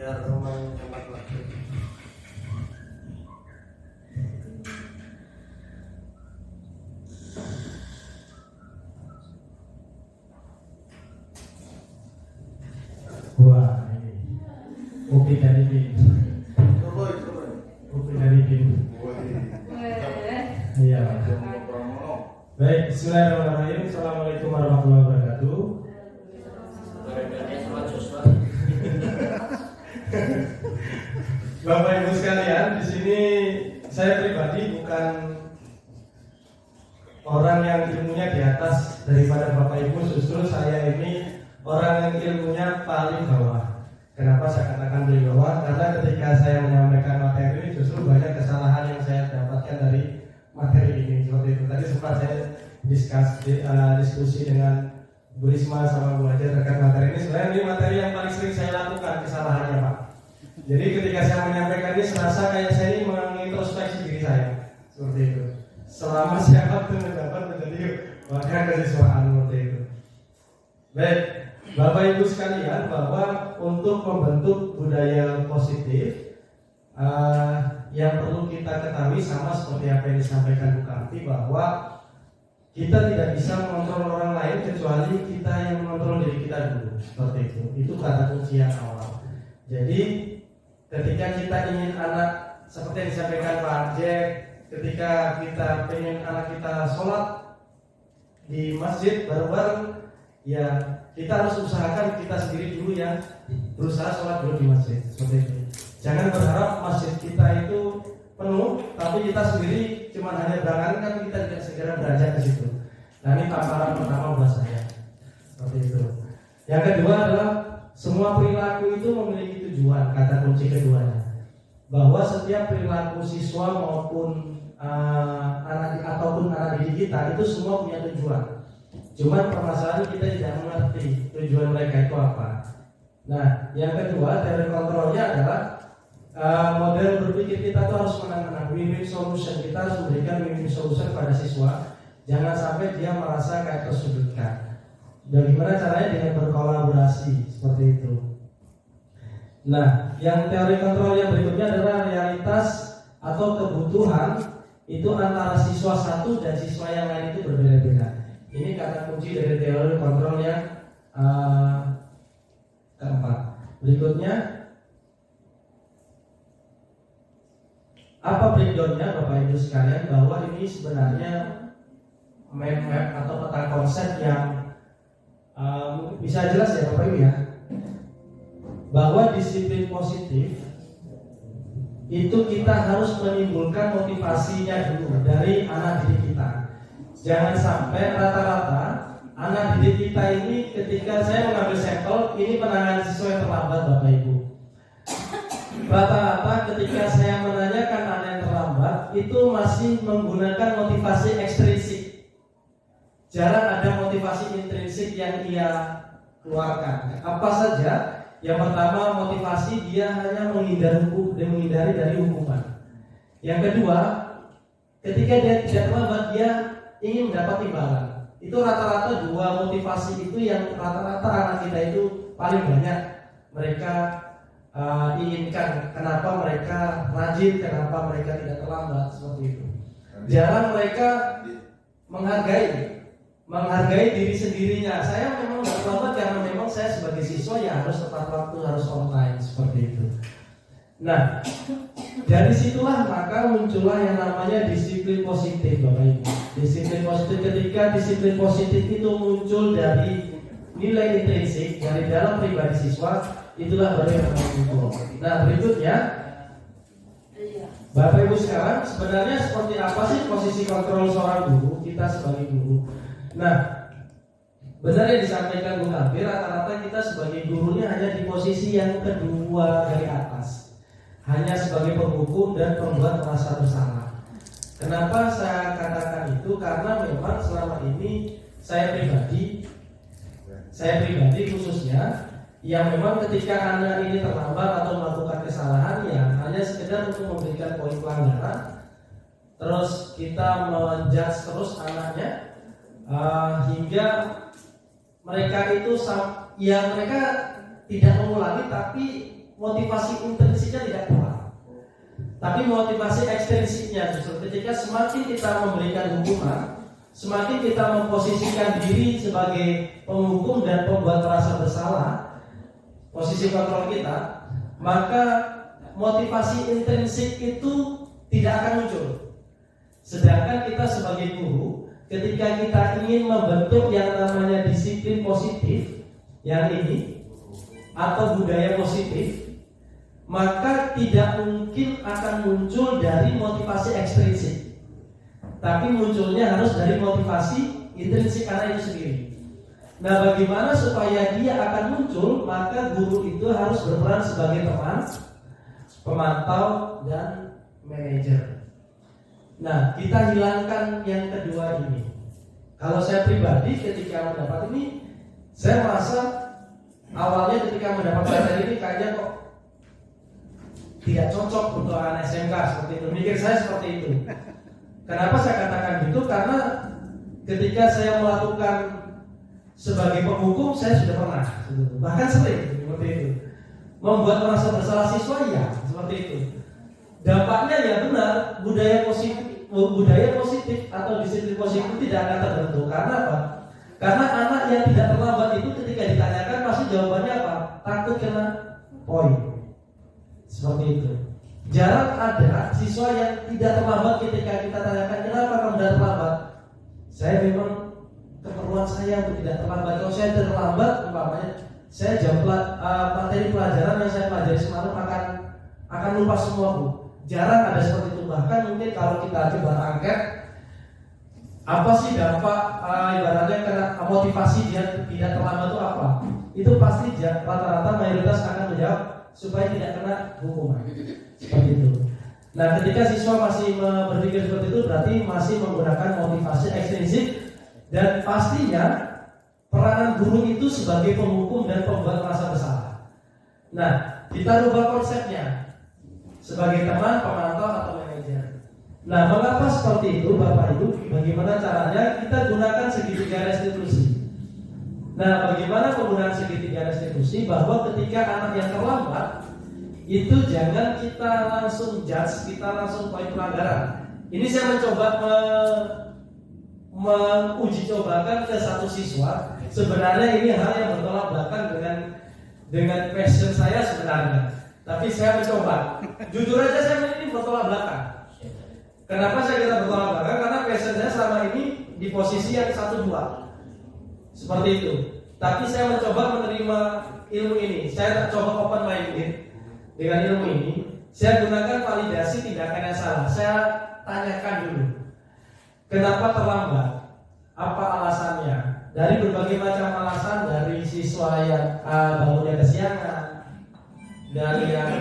biar rumahnya cepat lagi. Wah, ini kopi dari Bin. Kopi dari Bin. Iya. Baik, bismillahirrahmanirrahim. Assalamualaikum warahmatullahi wabarakatuh. Bapak Ibu sekalian, di sini saya pribadi bukan orang yang ilmunya di atas daripada Bapak Ibu, justru saya ini orang yang ilmunya paling bawah. Kenapa saya katakan paling bawah? Karena ketika saya menyampaikan materi ini justru banyak kesalahan yang saya dapatkan dari materi ini. Seperti itu. Tadi sempat saya diskusi dengan Bu Risma sama Bu Hajar terkait materi ini. Sebenarnya ini materi yang paling sering saya lakukan kesalahannya, Pak. Jadi ketika saya menyampaikan ini serasa kayak saya ini mengintrospeksi diri saya. Seperti itu. Selama saya waktu mendapat menjadi wakil kesiswaan seperti itu. Baik, Bapak Ibu sekalian, bahwa untuk membentuk budaya positif yang perlu kita ketahui sama seperti apa yang disampaikan Bu Karti, bahwa kita tidak bisa mengontrol orang lain kecuali kita yang mengontrol diri kita dulu. Seperti itu. Itu kata kunci yang awal. Jadi ketika kita ingin anak, seperti yang disampaikan Pak Jack, ketika kita ingin anak kita sholat di masjid bareng-bareng, ya kita harus usahakan kita sendiri dulu yang berusaha sholat dulu di masjid. Seperti itu. Jangan berharap masjid kita itu penuh, tapi kita sendiri cuma hanya berangkat, kan kita tidak segera beranjak ke situ. Nah, ini tamparan pertama buat saya. Seperti itu. Yang kedua adalah semua perilaku itu memiliki tujuan, kata kunci keduanya. Bahwa setiap perilaku siswa maupun anak ataupun anak didik kita itu semua punya tujuan. Cuman permasalahan kita tidak mengerti tujuan mereka itu apa. Nah, yang kedua teori kontrolnya adalah model berpikir kita tuh harus menang-menang, win-win solution. Kita harus memberikan win-win solution pada siswa. Jangan sampai dia merasa kayak tersudutkan. Bagaimana caranya? Dengan berkolaborasi seperti itu. Nah, yang teori kontrol yang berikutnya adalah realitas atau kebutuhan itu antara siswa satu dan siswa yang lain itu berbeda-beda. Ini kata kunci dari teori kontrol yang keempat. Berikutnya, apa breakdownnya Bapak Ibu sekalian, bahwa ini sebenarnya map atau peta konsep yang bisa jelas ya Bapak Ibu ya, bahwa disiplin positif itu kita harus menimbulkan motivasinya dulu dari anak didik kita. Jangan sampai rata-rata anak didik kita ini ketika saya mengambil sampel, ini penanganan siswa yang terlambat Bapak Ibu. Rata-rata ketika saya menanyakan anak yang terlambat itu masih menggunakan motivasi ekstrinsik. Jarang ada motivasi intrinsik yang ia keluarkan. Apa saja? Yang pertama, motivasi dia hanya menghindari dari hukuman. Yang kedua, ketika dia tidak terlambat, dia ingin mendapat imbalan. Itu rata-rata dua motivasi itu yang rata-rata anak kita itu paling banyak mereka inginkan. Kenapa mereka rajin, kenapa mereka tidak terlambat, seperti itu. Jarang mereka menghargai diri sendirinya. Saya memang tidak terlambat karena memang saya sebagai siswa ya harus tepat waktu, harus on time, seperti itu. Nah, dari situlah maka muncullah yang namanya disiplin positif Bapak Ibu. Disiplin positif, ketika disiplin positif itu muncul dari nilai intrinsik dari dalam pribadi siswa, itulah baru yang muncul. Nah, berikutnya Bapak Ibu sekarang sebenarnya seperti apa sih posisi kontrol seorang guru, kita sebagai guru? Nah, benar yang disampaikan Bu Kafir, rata-rata kita sebagai gurunya hanya di posisi yang kedua dari atas, hanya sebagai penghukum dan pembuat merasa bersalah. Kenapa saya katakan itu? Karena memang selama ini saya pribadi khususnya, yang memang ketika anak ini terlambat atau melakukan kesalahan, ya hanya sekedar untuk memberikan poin pelanggaran, terus kita menjudge terus anaknya hingga mereka itu ya mereka tidak mengulangi tapi motivasi intrinsiknya tidak kuat. Tapi motivasi ekstrinsiknya justru ketika semakin kita memberikan hukuman, semakin kita memposisikan diri sebagai penghukum dan pembuat merasa bersalah, posisi kontrol kita, maka motivasi intrinsik itu tidak akan muncul. Sedangkan kita sebagai guru, ketika kita ingin membentuk yang namanya disiplin positif, yang ini atau budaya positif, maka tidak mungkin akan muncul dari motivasi ekstrinsik, tapi munculnya harus dari motivasi intrinsik karena itu sendiri. Nah, bagaimana supaya dia akan muncul? Maka guru itu harus berperan sebagai teman, pemantau, dan manajer. Nah, kita hilangkan yang kedua ini. Kalau saya pribadi ketika mendapat ini, saya merasa awalnya ketika mendapat materi ini kayaknya kok tidak cocok untuk anak SMK seperti itu. Mikir saya seperti itu. Kenapa saya katakan gitu? Karena ketika saya melakukan sebagai penghukum, saya sudah pernah, bahkan sering seperti itu. Membuat merasa bersalah siswa, ya seperti itu. Dampaknya ya benar, budaya positif atau disiplin positif tidak akan terbentuk. Karena apa? Karena anak yang tidak terlambat itu ketika ditanyakan pasti jawabannya apa? Takut kena poin. Seperti itu. Jarang ada siswa yang tidak terlambat ketika kita tanyakan kenapa kamu tidak terlambat. Saya memang keperluan saya untuk tidak terlambat. Kalau saya terlambat, umpamanya saya jam materi pelajaran yang saya pelajari semalam akan lupa semua, Bu. Jarang ada seperti itu. Bahkan mungkin kalau kita coba angket, apa sih dampak ibaratnya karena motivasi dia tidak terlambat itu apa? Itu pasti rata-rata mayoritas akan menjawab supaya tidak kena hukuman. Seperti itu. Nah, ketika siswa masih berpikir seperti itu, berarti masih menggunakan motivasi ekstrinsik, dan pastinya peranan guru itu sebagai penghukum dan pembuat merasa bersalah. Nah, kita rubah konsepnya sebagai teman, pemantau, atau manajer. Nah, mengapa seperti itu, Bapak Ibu? Bagaimana caranya? Kita gunakan segitiga restitusi. Nah, bagaimana penggunaan segitiga restitusi? Bahwa ketika anak yang terlambat, itu jangan kita langsung judge, kita langsung poin pelanggaran. Ini saya mencoba menguji cobakan ke satu siswa. Sebenarnya ini hal yang bertolak belakang dengan passion saya sebenarnya. Tapi saya mencoba. Jujur aja saya ini bertolak belakang. Kenapa saya kira bertolak belakang? Karena passion saya selama ini di posisi yang 1-2. Seperti itu. Tapi saya mencoba menerima ilmu ini. Saya tak coba open minded dengan ilmu ini. Saya gunakan validasi tindakan yang salah. Saya tanyakan dulu, kenapa terlambat? Apa alasannya? Dari berbagai macam alasan, dari siswa yang bangunnya kesiangan, dari yang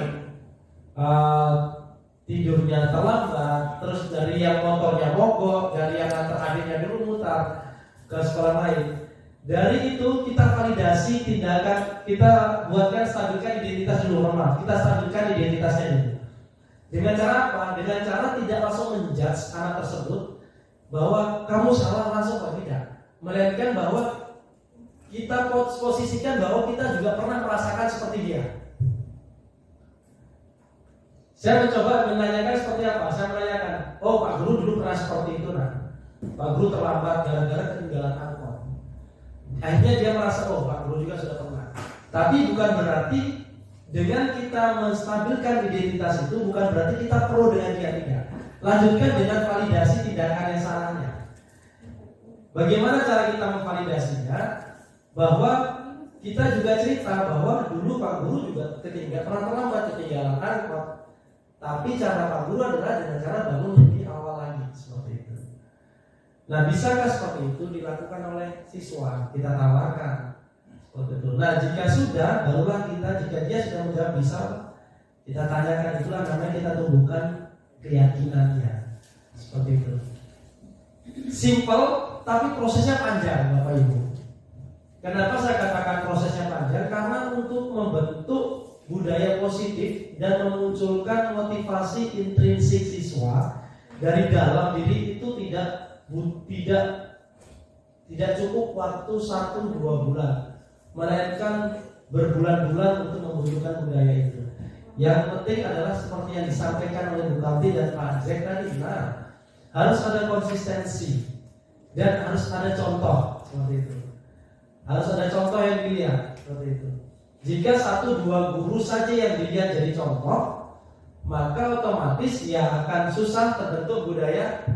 tidurnya terlambat, terus dari yang motornya mogok, dari yang antar adiknya dulu mutar ke sekolah lain. Dari itu kita validasi tindakan, kita buatkan stabilkan identitas dulu, kita stabilkan identitasnya dulu. Dengan cara apa? Dengan cara tidak langsung menjudge anak tersebut bahwa kamu salah langsung, tidak. Melainkan bahwa kita posisikan bahwa kita juga pernah merasakan seperti dia. Saya mencoba menanyakan seperti apa? Saya menanyakan, oh Pak Guru dulu pernah seperti itu, nah. Pak Guru terlambat gara-gara ketinggalan angkot. Akhirnya dia merasa, oh Pak Guru juga sudah pernah. Tapi bukan berarti dengan kita menstabilkan identitas itu bukan berarti kita pro dengan dia, tidak. Lanjutkan dengan validasi tindakan yang salahnya. Bagaimana cara kita memvalidasinya? Bahwa kita juga cerita bahwa dulu Pak Guru juga pernah terlambat ketinggalan angkot. Tapi cara Pak Guru adalah dengan cara bangun lebih awal lagi, seperti itu. Nah, bisakah seperti itu dilakukan oleh siswa? Kita tawarkan seperti itu. Nah, jika sudah, barulah jika dia sudah menjawab bisa, kita tanyakan, itulah namanya kita tumbuhkan keyakinannya, seperti itu. Simple, tapi prosesnya panjang, Bapak Ibu. Kenapa saya katakan prosesnya panjang? Karena untuk membentuk budaya positif dan memunculkan motivasi intrinsik siswa dari dalam diri itu tidak cukup waktu 1-2 bulan, melainkan berbulan-bulan untuk memunculkan budaya itu. Yang penting adalah seperti yang disampaikan oleh Bu Kamti dan Pak Jack tadi, harus ada konsistensi dan harus ada contoh seperti itu. Harus ada contoh yang dilihat seperti itu. Jika 1-2 guru saja yang dilihat jadi contoh, maka otomatis ya akan susah terbentuk budaya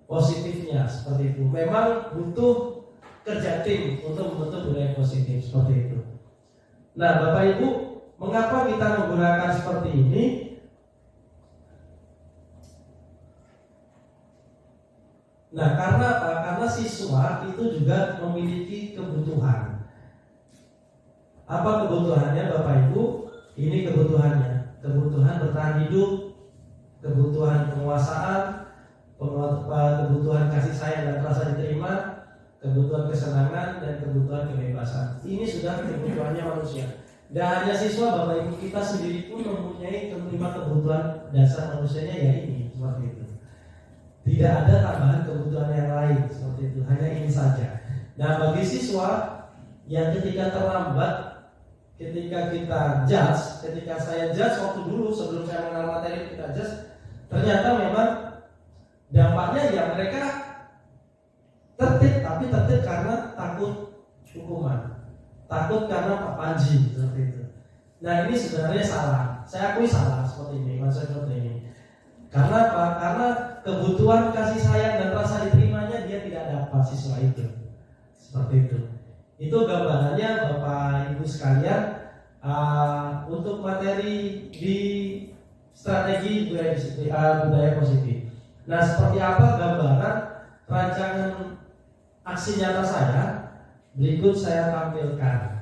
positifnya seperti itu. Memang butuh kerja tim untuk membentuk budaya positif seperti itu. Nah, Bapak Ibu, mengapa kita menggunakan seperti ini? Nah, karena apa? Karena siswa itu juga memiliki kebutuhan. Apa kebutuhannya Bapak Ibu? Ini kebutuhannya. Kebutuhan bertahan hidup, kebutuhan penguasaan, kebutuhan kasih sayang dan rasa diterima, kebutuhan kesenangan, dan kebutuhan kebebasan. Ini sudah kebutuhannya manusia. Dan hanya siswa, Bapak Ibu kita sendiri pun mempunyai 5 kebutuhan dasar manusianya, ya ini seperti itu. Tidak ada tambahan kebutuhan yang lain seperti itu. Hanya ini saja. Nah, bagi siswa yang ketika terlambat, ketika kita judge, ketika saya judge waktu dulu sebelum saya mengenal materi kita judge, ternyata memang dampaknya ya mereka tertib, tapi tertib karena takut hukuman, takut karena Pak Panji seperti itu. Nah, ini sebenarnya salah. Saya akui salah seperti ini, konsep seperti ini. Karena apa? Karena kebutuhan kasih sayang dan rasa diterimanya dia tidak dapat siswa itu. Seperti itu. Itu gambarannya Bapak Ibu sekalian untuk materi di strategi budaya positif. Nah, seperti apa gambaran rancangan aksi nyata saya? Berikut saya tampilkan.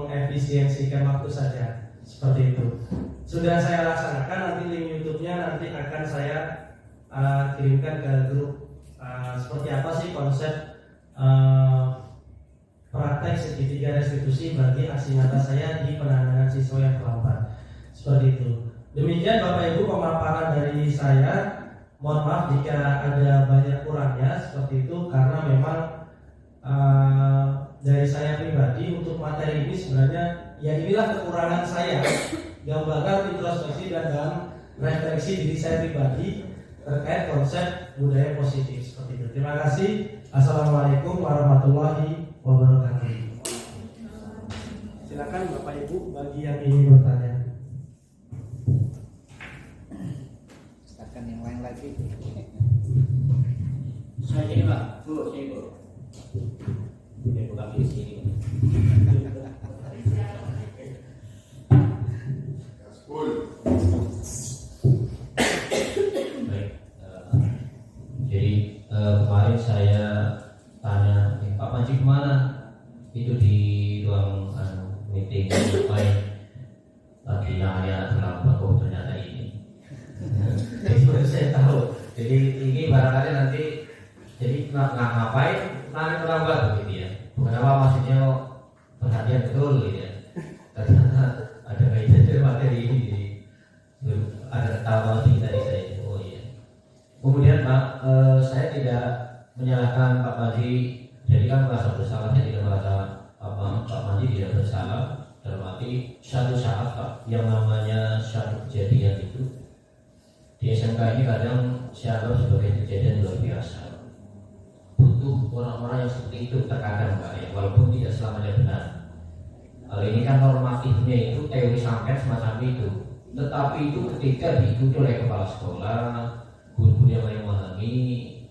Efisiensikan waktu saja seperti itu. Sudah saya laksanakan, nanti link YouTube-nya nanti akan saya kirimkan ke grup. Seperti apa sih konsep praktek segitiga restitusi bagi aksi nyata saya di penanganan siswa yang terlambat. Seperti itu. Demikian Bapak Ibu pemaparan dari saya. Mohon maaf jika ada banyak kurangnya seperti itu, karena memang dari saya pribadi untuk materi ini sebenarnya ya inilah kekurangan saya, gambaran introspeksi dan refleksi diri saya pribadi terkait konsep budaya positif seperti itu. Terima kasih. Assalamualaikum warahmatullahi wabarakatuh. Silakan Bapak Ibu bagi yang ingin bertanya. Silakan yang lain lagi. Saya ini Pak, Bu, saya Bu. Ya, bukan di sini. Baik, jadi kemarin saya tanya, Pak Panji kemana? Itu di ruang meeting supaya tadi yang terlambat, ternyata ini. baru saya tahu. Jadi ini barangkali nanti jadi ngapain nanti terlambat begitu ya. Bukan apa maksudnya perhatian betul gitu ya. Ternyata ada kaitan dengan materi ini. Jadi ada ketawa di tadi saya. Oh iya. Kemudian Pak, saya tidak menyalahkan Pak Panji. Jadi kan merasa bersalah, saya tidak merasa apa Pak Panji tidak bersalah. Dalam arti satu saat Pak, yang namanya satu kejadian itu di SMK ini kadang saya anggap sebagai kejadian luar biasa. Butuh orang-orang yang seperti itu terkadang Pak ya, walaupun tidak selamanya benar. Kalau ini kan normatifnya itu teori sampai semacam itu, tetapi itu ketika diikuti oleh kepala sekolah, guru-guru yang memahami,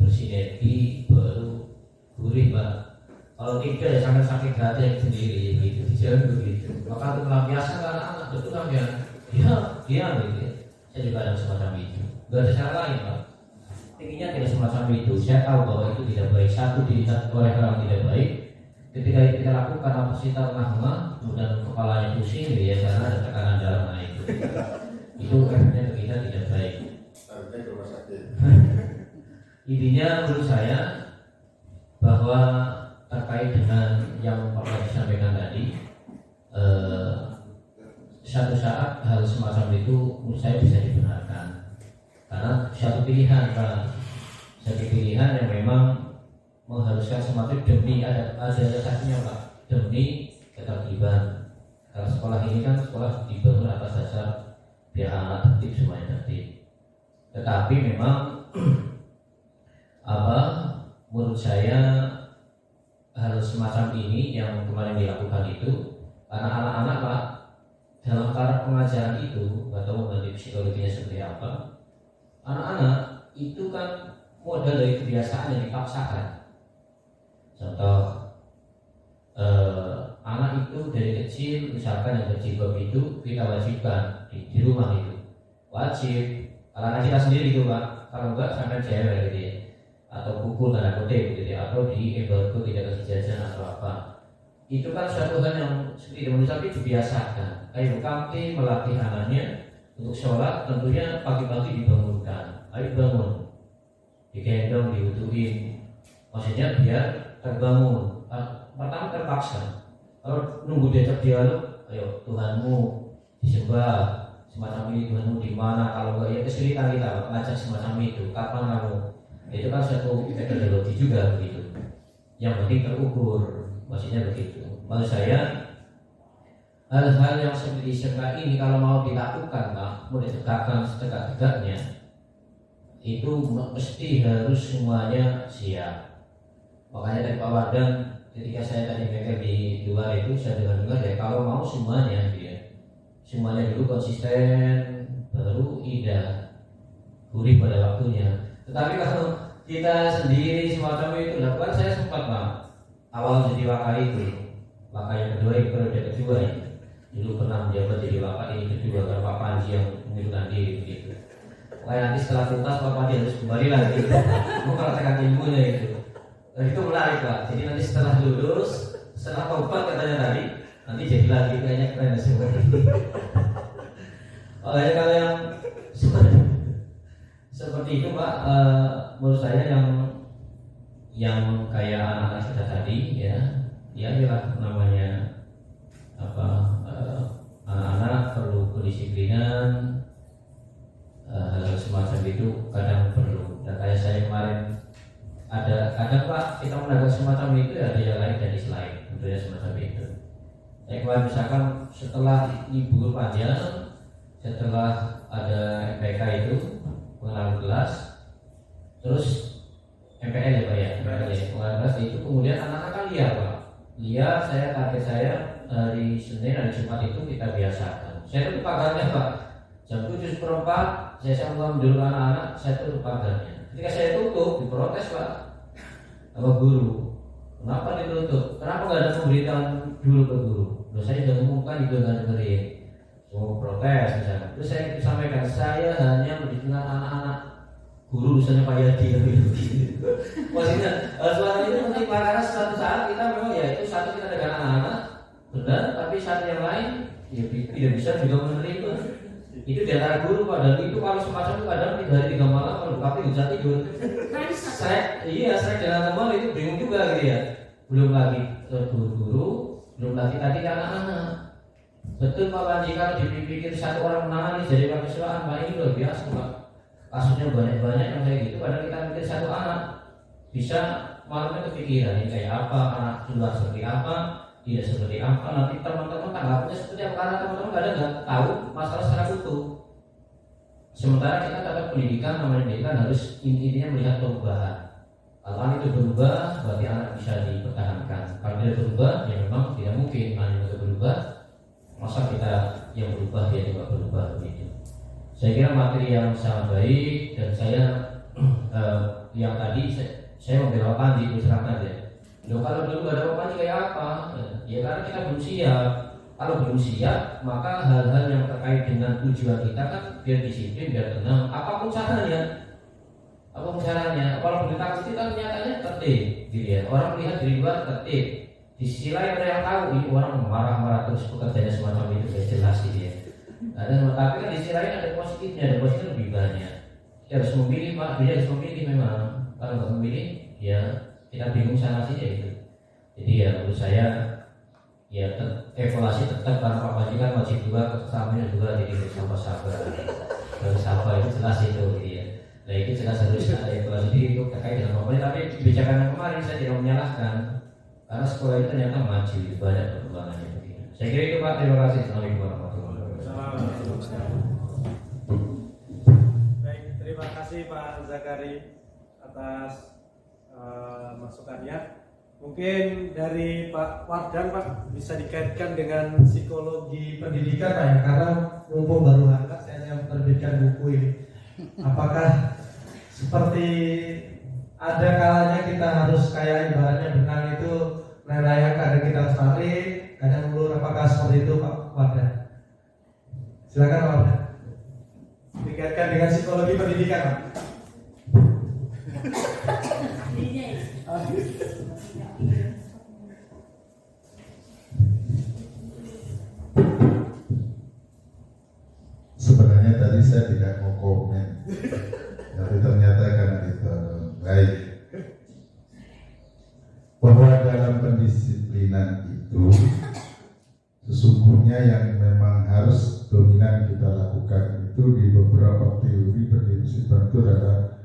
bersinergi, baru gurih Pak. Kalau tidak ya sampai sakit hati yang sendiri gitu, jangan begitu. Maka untuk melampiaskan anak-anak betul kan ya, dia gitu ya. Saya juga ada semacam itu. Gak ada cara lain Pak. Intinya tidak semacam itu. Saya tahu bahwa itu tidak baik. Satu dilihat oleh orang tidak baik. Ketika itu kita lakukan apa sih tarnahma, kemudian kepalanya pusing, ya karena ada tekanan dalam itu. Itu efeknya ke kita tidak baik. Intinya menurut saya bahwa terkait dengan yang Pak disampaikan tadi, satu saat hal semacam itu menurut saya bisa dibenarkan karena satu pilihan Pak, satu pilihan yang memang mengharuskan semacam demi ada satunya Pak, demi ketertiban. Karena sekolah ini kan sekolah dibangun atas dasar biar anak tertib semuanya tertib. Tetapi memang menurut saya hal semacam ini yang kemarin dilakukan itu karena anak-anak Pak dalam cara pengajaran itu, nggak tahu nanti psikologinya seperti apa. Anak-anak itu kan modal dari kebiasaan yang dipaksakan. Contoh, anak itu dari kecil, misalkan yang berjilbab itu kita wajibkan di rumah itu wajib. Kalau anak kita sendiri itu Pak, kalau enggak sampai cewek gitu ya, atau pukul tanda kutip gitu ya, atau di embargo tidak kasih jajan atau apa. Itu kan suatu hal yang seperti itu, tapi dibiasakan. Ayo kami melatih anaknya untuk sholat, tentunya pagi-pagi dibangunkan. Ayo bangun, digendong, diutuhin. Maksudnya biar terbangun. Pertama terpaksa. Kalau nunggu diajak dialog, ayo Tuhanmu disembah, semacam ini Tuhanmu di mana? Kalau enggak ya kesulitan kita ngajak semacam itu. Kapan kamu? Itu kan satu metodologi juga begitu. Yang penting terukur, maksudnya begitu. Maksud saya hal-hal yang seperti ini kalau mau dilakukan Pak, mau ditegakkan setegak-tegaknya, itu mesti harus semuanya siap. Makanya dari Pak Wardan ketika saya tadi mikir di luar itu, saya dengar ya kalau mau semuanya dia, semuanya dulu konsisten, baru indah, gurih pada waktunya. Tetapi kalau kita sendiri semacam itu lakukan, saya sempat Pak awal jadi wakil itu, wakil yang kedua itu periode kedua ya. Dulu pernah menjabat jadi wakil ini kedua karena Pak Panji yang mengundurkan diri gitu. Pokoknya nanti setelah tuntas Pak Panji harus kembali lagi mempraktekkan ilmunya itu. Dan itu menarik Pak. Jadi nanti setelah lulus, setelah tobat katanya tadi, nanti jadi lagi kayaknya keren seperti ini. Oleh kalau yang seperti itu Pak, menurut saya yang kayak anak-anak kita tadi ya inilah namanya anak-anak perlu kedisiplinan, hal semacam itu kadang perlu. Dan kayak saya kemarin ada Pak kita mendapat semacam itu ada yang lain dan dislike tentunya semacam itu. Saya kemarin misalkan setelah libur panjang, setelah ada MPK itu pengenalan kelas, terus MPL ya Pak ya, pengenalan kelas itu kemudian anak-anak kan liar Pak. Liar, saya target saya hari Senin, hari Jumat itu kita biasakan. Saya tutup pagarnya Pak, jam 7:04 saya sambung dulu anak-anak, saya tutup pagarnya. Ketika saya tutup, diprotes Pak sama guru. Kenapa ditutup? Kenapa nggak ada pemberitahuan dulu ke guru? Loh, saya sudah ngomongkan juga nggak dengerin. Mau protes misalnya. Terus saya sampaikan, saya hanya mendengar anak-anak guru misalnya Pak Yadi gitu. Maksudnya suara itu penting Pak, karena suatu saat kita memang ya itu satu kita dengan anak-anak benar, tapi saat yang lain ya tidak bisa juga menerima. Itu di antara guru padahal itu kalau semacam itu kadang 3 hari 3 malam kalau tapi bisa tidur. Saya dengan teman itu bingung juga gitu ya. Belum lagi guru-guru, belum lagi tadi anak-anak. Betul Pak Panji, kalau dipikir satu orang menangani jadi kekecewaan, Pak, ini luar biasa Pak. Kasusnya banyak-banyak yang kayak gitu. Padahal kita mikir satu anak bisa malamnya kepikiran ini kayak apa, anak luar seperti apa, tidak seperti apa. Nanti teman-teman tanggapannya seperti apa, karena teman-teman kadang nggak tahu masalah secara utuh. Sementara kita tetap pendidikan, namanya pendidikan harus intinya melihat perubahan. Kalau anak itu berubah, berarti anak bisa dipertahankan. Kalau tidak berubah, ya memang tidak mungkin anak itu berubah. Masa kita yang berubah dia juga berubah begitu. Saya kira materi yang sangat baik dan saya yang tadi saya membela Panji itu serahkan ya. Loh, kalau dulu gak ada Panji kayak apa? Ya karena kita belum siap. Kalau belum siap, maka hal-hal yang terkait dengan tujuan kita kan biar disiplin, biar tenang. Apapun caranya, kalau berita itu kan nyatanya tertib, gitu ya. Orang melihat dari luar tertib. Di sisi lain ada yang tahu ini orang marah-marah terus pekerjaannya semacam itu, ya jelas gitu ya. Tapi kan di sisi lain ada positifnya lebih banyak. Kita harus memilih, Pak. Dia harus memilih memang. Kalau nggak memilih, ya kita bingung sana sini gitu. Jadi ya menurut saya ya evaluasi tetap karena Pak Panji kan wajib juga kesampaian juga jadi sahabat-sahabat. Kalau sahabat itu jelas itu gitu ya. Nah itu jelas harus ada evaluasi diri itu terkait dengan Pak Panji. Tapi kebijakan yang kemarin saya tidak menyalahkan karena sekolah itu ternyata maju banyak perkembangannya begini. Saya kira itu Pak. Terima kasih. Assalamualaikum warahmatullahi wabarakatuh. Baik, terima kasih Pak Zakari atas masukannya. Mungkin dari Pak Wardan Pak bisa dikaitkan dengan psikologi Pendidikan Pak ya, karena mumpung baru angkat saya yang menerbitkan buku ini. Apakah seperti ada kalanya kita harus kayak ibaratnya benang itu melayang, kadang kita harus tarik, kadang ulur, apakah seperti itu Pak Wardan? Silakan Pak Wardan. Dikaitkan dengan psikologi pendidikan Pak. Sebenarnya tadi saya tidak mau komen, tapi ternyata karena itu baik. Bahwa dalam pendisiplinan itu sesungguhnya yang memang harus dominan kita lakukan itu di beberapa teori pendisiplinan itu adalah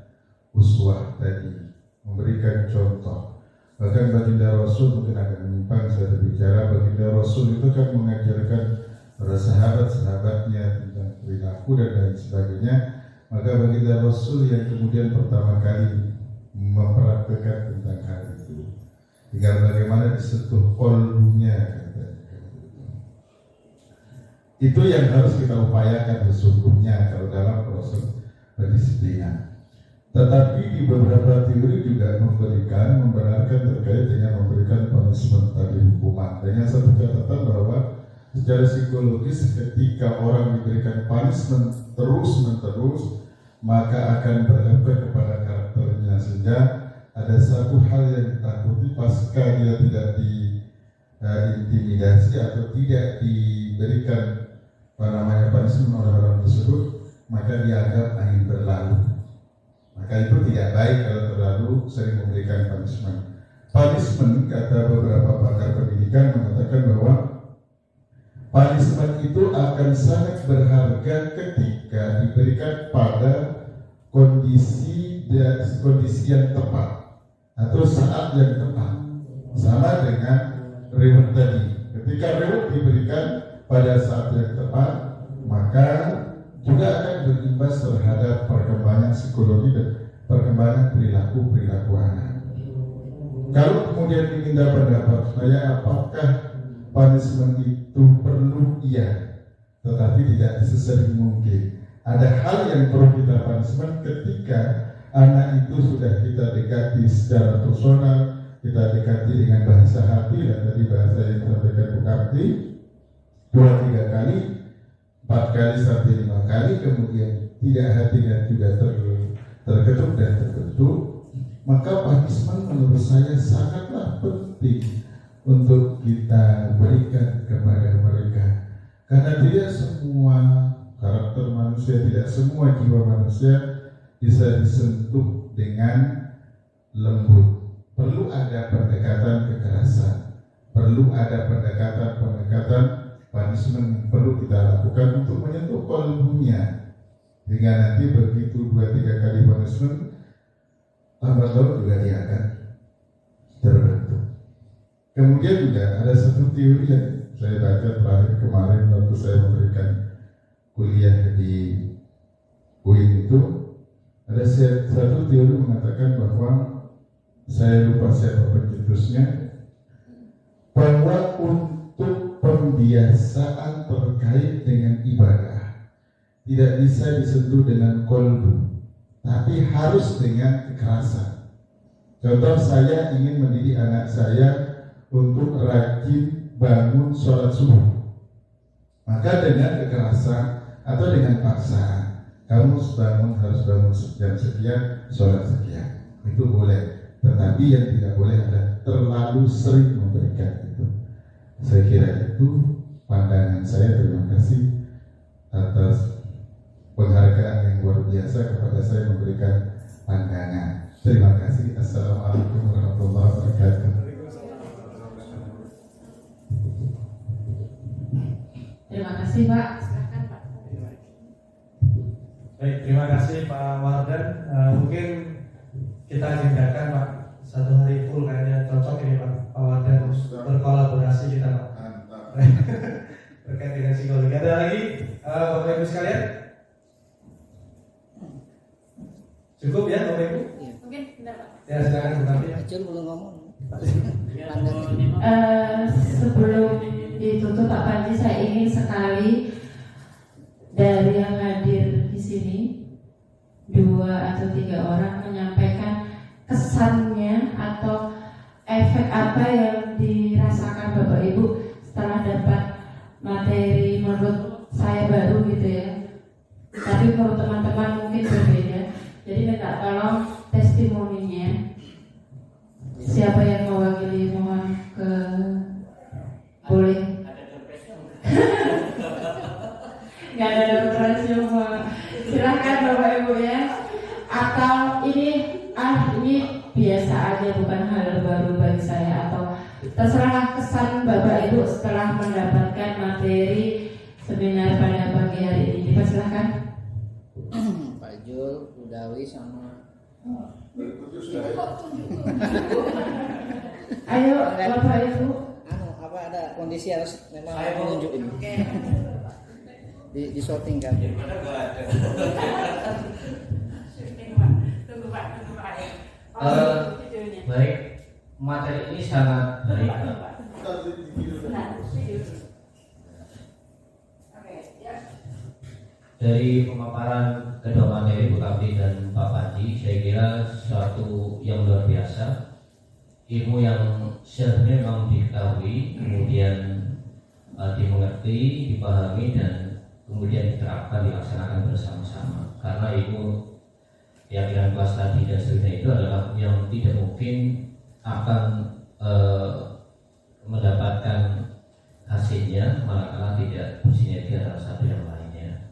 uswah tadi, memberikan contoh. Bahkan baginda Rasul, mungkin agak menyimpang saya berbicara, baginda Rasul itu kan mengajarkan para sahabat-sahabatnya tentang perilaku dan lain sebagainya. Maka baginda Rasul yang kemudian pertama kali mempraktikkan tentang hal itu, tinggal bagaimana disentuh kolbunya. Itu yang harus kita upayakan sesungguhnya kalau dalam proses pendisiplinan. Tetapi di beberapa teori juga membenarkan terkait dengan memberikan punishment tadi, hukuman. Dengan satu catatan bahwa secara psikologis ketika orang diberikan punishment terus-menerus, maka akan berefek kepada karakternya, sehingga ada satu hal yang ditakuti pasca dia tidak diintimidasi atau tidak diberikan punishment oleh orang tersebut, maka dianggap angin berlalu. Maka itu tidak baik kalau terlalu sering memberikan punishment. Punishment, kata beberapa pakar pendidikan mengatakan bahwa punishment itu akan sangat berharga ketika diberikan pada kondisi yang tepat atau saat yang tepat. Sama dengan reward tadi. Ketika reward diberikan pada saat yang tepat, maka juga akan berimbas terhadap perkembangan psikologi dan perkembangan perilaku anak. Kalau kemudian diminta pendapat saya, apakah punishment itu perlu? Iya, tetapi tidak sesering mungkin. Ada hal yang perlu kita punishment ketika anak itu sudah kita dekati secara personal, kita dekati dengan bahasa hati, dan tadi bahasa yang disampaikan Bu Karti 2-3 kali, 4 kali sampai 5 kali, kemudian tidak hatinya juga terketuk dan terbentuk, maka punishment menurut saya sangatlah penting untuk kita berikan kepada mereka, karena tidak semua karakter karakter manusia, tidak semua jiwa manusia bisa disentuh dengan lembut. Perlu ada pendekatan kekerasan, perlu ada pendekatan punishment yang perlu kita lakukan untuk menyentuh kolbunya, hingga nanti begitu 2-3 kali punishment, lambat laun juga dia akan terbentuk. Kemudian juga ada satu teori yang saya baca terakhir kemarin waktu saya memberikan kuliah di UIN itu, ada satu teori mengatakan bahwa, saya lupa siapa pencetusnya, bahwa untuk pembiasaan terkait dengan ibadah tidak bisa disentuh dengan kolbu, tapi harus dengan kekerasan. Contoh, saya ingin mendidik anak saya untuk rajin bangun sholat subuh, maka dengan kekerasan atau dengan paksaan, kamu harus bangun jam sekian, sholat sekian, itu boleh. Tetapi yang tidak boleh adalah terlalu sering memberikan itu. Saya kira itu pandangan saya. Terima kasih atas penghargaan yang luar biasa kepada saya memberikan pandangan. Terima kasih. Assalamualaikum warahmatullahi wabarakatuh. Terima kasih Pak. Silakan Pak. Baik, terima kasih Pak Wardan. Mungkin kita agendakan Pak, satu hari full kayaknya cocok ini Pak Wardan berkolaborasi kita Pak terkait dengan psikologi. Ada lagi Bapak Ibu sekalian? Cukup ya Bapak Ibu? Mungkin benar Pak. Ya silakan nanti. Acil belum ngomong. Sebelum ditutup Pak Panji, saya ingin sekali dari yang hadir di sini 2 atau 3 orang menyampaikan kesannya atau efek apa yang dirasakan Bapak Ibu setelah dapat materi menurut saya baru gitu ya, tapi menurut teman-teman mungkin berbeda. Jadi minta tolong testimoninya. Siapa yang mewakili, mohon ke boleh. Nggak ada depresi semua. Silahkan Bapak Ibu ya. Atau ini biasa aja, bukan hal baru bagi saya, atau terserah kesan Bapak Ibu setelah mendapatkan materi seminar pada pagi hari ini. Dipersilahkan. Pak Jul, Udawi sama Ayo Bapak Ibu. apa ada kondisi harus memang menunjukin di sorting kan. Baik, materi ini sangat baik. Dari pemaparan kedua materi Bu Kapti dan Pak Panji, saya kira suatu yang luar biasa, ilmu yang sebenarnya memang diketahui, kemudian dimengerti, dipahami, dan kemudian diterapkan, dilaksanakan bersama-sama. Karena ilmu keyakinan kelas tadi dan seterusnya itu adalah yang tidak mungkin akan mendapatkan hasilnya manakala tidak bersinergi antara satu yang lainnya.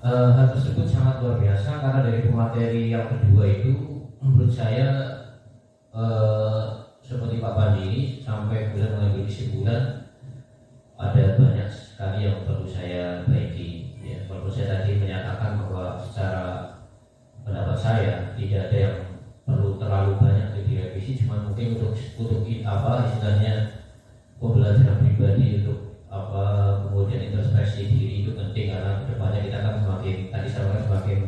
Hal tersebut sangat luar biasa karena dari pemateri yang kedua itu menurut saya seperti Pak Panji ini sampai bulan mengambil kesimpulan ada banyak sekali yang perlu saya baiki. Ya, walaupun saya tadi menyatakan bahwa secara pendapat saya tidak ada yang perlu terlalu banyak direvisi, cuma mungkin untuk istilahnya pembelajaran pribadi, untuk kemudian introspeksi diri itu penting, karena kedepannya kita kan semakin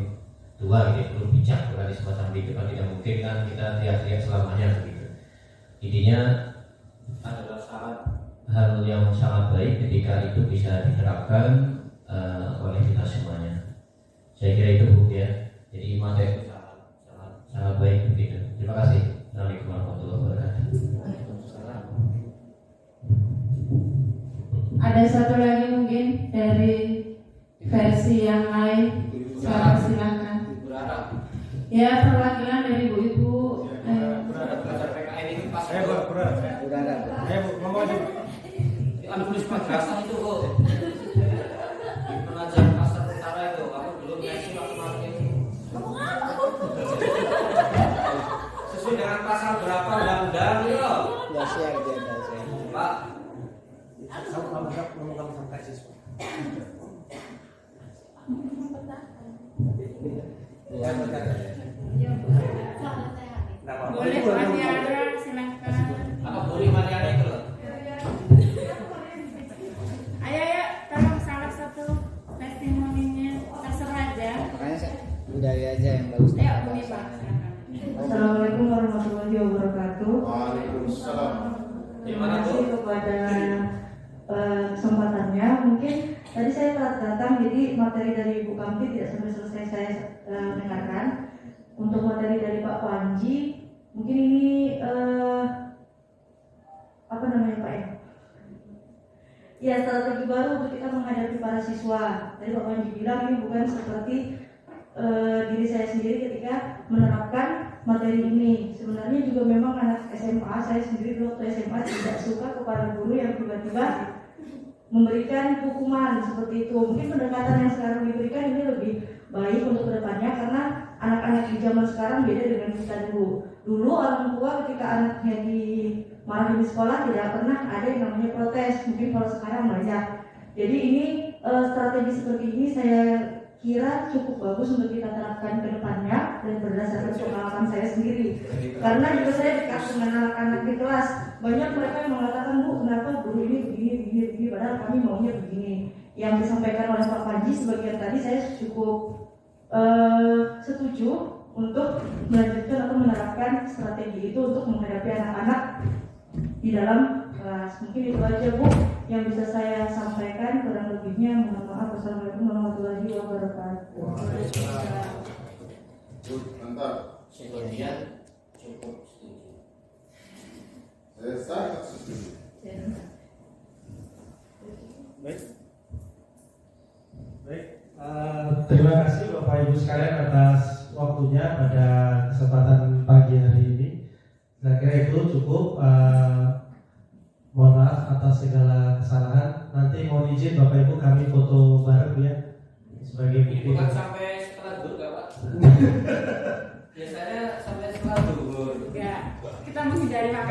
tua gitu, perlu bijak berarti semacam itu kan, tidak mungkin kan kita teriak-teriak selamanya begitu. Intinya adalah hal yang sangat baik ketika itu bisa diterapkan oleh kita semuanya. Saya kira itu Bu ya. Jadi materi sangat baik begitu. Terima kasih. Assalamualaikum warahmatullahi wabarakatuh. Ada satu lagi mungkin dari versi yang lain. Saya silakan. Ya, perwakilan dari ibu-ibu. Anu tulis madrasah itu kok. Di penajam pasar ngomong kamu sampai siswa. Ya, berkata. Boleh Mas Yara, silakan. Apa boleh Mariana itu loh? Ayo, tolong salah satu testimoninya, terserah aja. Makanya saya budaya aja yang bagus. Ayo, Bumi Pak. Assalamualaikum warahmatullahi wabarakatuh. Waalaikumsalam. Terima kasih kepada kesempatannya. Mungkin tadi saya telat datang, jadi materi dari Ibu Kamti tidak sampai selesai saya dengarkan. Untuk materi dari Pak Panji, mungkin ini apa namanya Pak ya? Ya, strategi baru untuk kita menghadapi para siswa. Tadi Pak Panji bilang ini bukan seperti diri saya sendiri ketika menerapkan materi ini. Sebenarnya juga memang anak SMA, saya sendiri dulu waktu SMA tidak suka kepada guru yang tiba-tiba memberikan hukuman seperti itu. Mungkin pendekatan yang sekarang diberikan ini lebih baik untuk kedepannya, karena anak-anak di zaman sekarang beda dengan kita dulu. Dulu orang tua ketika anaknya dimarahin di sekolah tidak pernah ada yang namanya protes. Mungkin kalau sekarang banyak. Jadi ini strategi seperti ini saya kira cukup bagus untuk kita terapkan ke depannya dan berdasarkan pengalaman saya sendiri. Karena juga saya dekat dengan anak-anak di kelas, banyak mereka yang mengatakan, Bu, kenapa guru ini begini, padahal kami maunya begini. Yang disampaikan oleh Pak Panji sebagian tadi saya cukup setuju untuk melanjutkan atau menerapkan strategi itu untuk menghadapi anak-anak di dalam kelas. Mungkin itu aja Bu yang bisa saya sampaikan, kurang lebihnya mohon maaf. Wassalamualaikum warahmatullahi wabarakatuh. Mantap. Sebagian cukup setuju. Saya sangat setuju. Baik, terima kasih Bapak Ibu sekalian atas waktunya pada kesempatan pagi hari ini. Saya kira itu cukup. Mohon maaf atas segala kesalahan. Nanti mohon izin Bapak Ibu kami foto bareng ya sebagai bukti. Bukan sampai setelah dulu Kak Pak. Biasanya sampai setelah dulu. Ya, kita menghindari makan.